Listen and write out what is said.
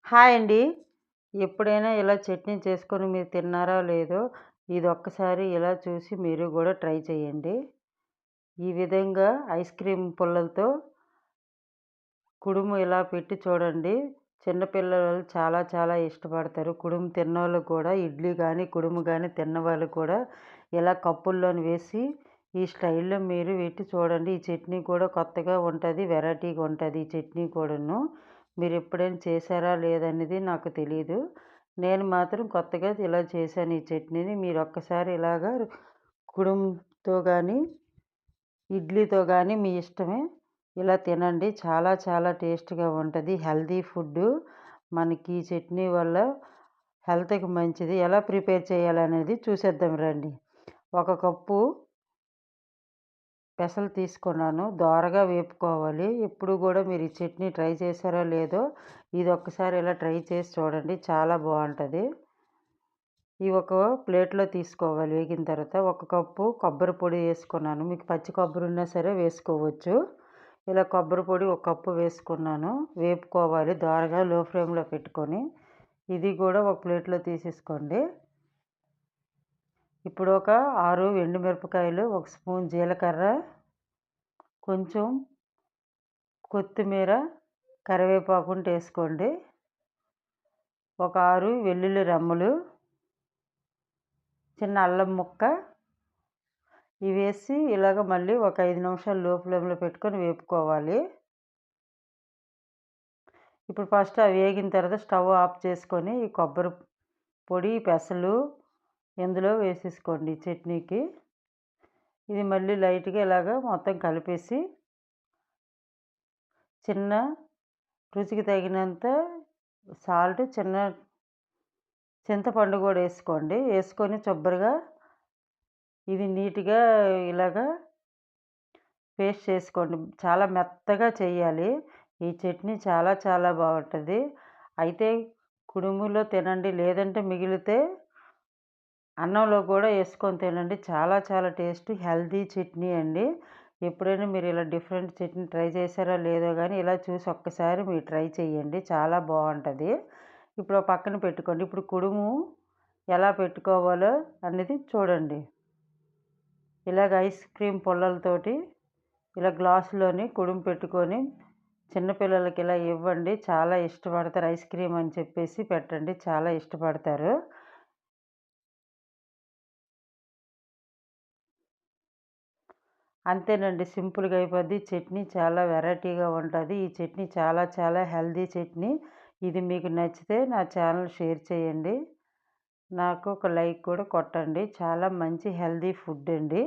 Hi అండి. ఎప్పుడైనా ఇలా చట్నీ చేసుకొని మీరు తిన్నారో లేదో, ఇదొక్కసారి ఇలా చూసి మీరు గూడా ట్రై చేయండి. ఈ విధంగా ఐస్ క్రీమ్ పుల్లలతో కుడుము ఇలా పెట్టి చూడండి. చిన్న పిల్లలు చాలా చాలా ఇష్టపడతారు. కుడుము తిన్నోళ్ళు కూడా ఇడ్లీ గానీ, కుడుము గానీ తిన్నవాళ్ళు కూడా ఇలా కప్పుల్లోని వేసి ఈ స్టైల్‌లో మీరు పెట్టి చూడండి. ఈ చట్నీ కూడా కొత్తగా ఉంటది. వెరైటీగా ఉంటది ఈ చట్నీ కూడాను. మీరెప్పుడైనా చేశారా లేదనేది నాకు తెలీదు. నేను మాత్రం కొత్తగా ఇలా చేశాను ఈ చట్నీని. మీరొక్కసారి ఇలాగా కుడుముతో గానీ, ఇడ్లీతో గానీ మీ ఇష్టమే. ఇలా తినండి. చాలా చాలా టేస్ట్‌గా ఉంటది. Healthy food. మనకి ఈ చట్నీ వల్ల హెల్త్‌కి మంచిది. ఎలా ప్రిపేర్ చేయాలనేది చూసేద్దాం రండి. ఒక కప్పు పెసలు తీసుకున్నాను. దోరగా వేపుకోవాలి. ఎప్పుడు గూడా మీరు ఈ చట్నీ ట్రై చేశారో లేదో, ఇదొక్కసారి ఇలా ట్రై చేసి చూడండి. చాలా బావుంటది. ఇవి ఒక ప్లేట్‌లో తీసుకోవాలి వేగిన తర్వాత. ఒక కప్పు కొబ్బరి పొడి వేసుకున్నాను. మీకు పచ్చి కొబ్బరి ఉన్నా సరే వేసుకోవచ్చు. ఇలా కొబ్బరి పొడి ఒక కప్పు వేసుకున్నాను. వేపుకోవాలి దోరగా లో ఫ్లేమ్‌లో పెట్టుకొని. ఇది గూడా ఒక ప్లేట్‌లో తీసేసుకోండి. ఇప్పుడు ఒక 6 ఎండుమిరపకాయలు, ఒక స్పూన్ జీలకర్ర, కొంచెం కొత్తిమీర, కరివేపాకుంటే వేసుకోండి. ఒక 6 వెల్లుల్లి రెమ్మలు, చిన్న అల్లం ముక్క ఇవేసి ఇలాగ మళ్ళీ ఒక 5 నిమిషాలు లో ఫ్లేమ్‌లో పెట్టుకొని వేపుకోవాలి. ఇప్పుడు ఫస్ట్ అవి వేగిన తర్వాత స్టవ్ ఆఫ్ చేసుకొని ఈ కొబ్బరి పొడి, పెసలు ఇందులో వేసేసుకోండి చట్నీకి. ఇది మళ్ళీ లైట్‌గా ఇలాగ మొత్తం కలిపేసి చిన్న రుచికి తగినంత సాల్ట్, చిన్న చింతపండు కూడా వేసుకోండి. వేసుకొని శుభ్రంగా ఇది నీట్‌గా ఇలాగా పేస్ట్ చేసుకోండి. చాలా మెత్తగా చేయాలి. ఈ చట్నీ చాలా చాలా బావుంటది. అయితే కుడుములో తినండి. లేదంటే మిగిలితే అన్నంలో కూడా ఏసుకొని తినండి. చాలా చాలా టేస్టీ హెల్తీ చట్నీ అండి. ఎప్పుడైనా మీరు ఇలా డిఫరెంట్ చట్నీ ట్రై చేశారో లేదో గానీ ఇలా చూసి ఒక్కసారి మీరు ట్రై చేయండి. చాలా బావుంటది. ఇప్పుడు ఓ పక్కన పెట్టుకోండి. ఇప్పుడు కుడుము ఎలా పెట్టుకోవాలో అనేది చూడండి. ఇలాగ ఐస్ క్రీమ్ పుల్లలతోటి ఇలా గ్లాసులోని కుడుము పెట్టుకొని చిన్న పిల్లలకి ఇలా ఇవ్వండి. చాలా ఇష్టపడతారు. ఐస్ క్రీమ్ అని చెప్పేసి పెట్టండి. చాలా ఇష్టపడతారు. అంతేనండి. సింపుల్‌గా అయిపోద్ది. చట్నీ చాలా వెరైటీగా ఉంటది. ఈ చట్నీ చాలా చాలా హెల్తీ చట్నీ. ఇది మీకు నచ్చితే నా ఛానల్ షేర్ చేయండి. నాకు ఒక లైక్ కూడా కొట్టండి. చాలా మంచి హెల్తీ ఫుడ్ అండి.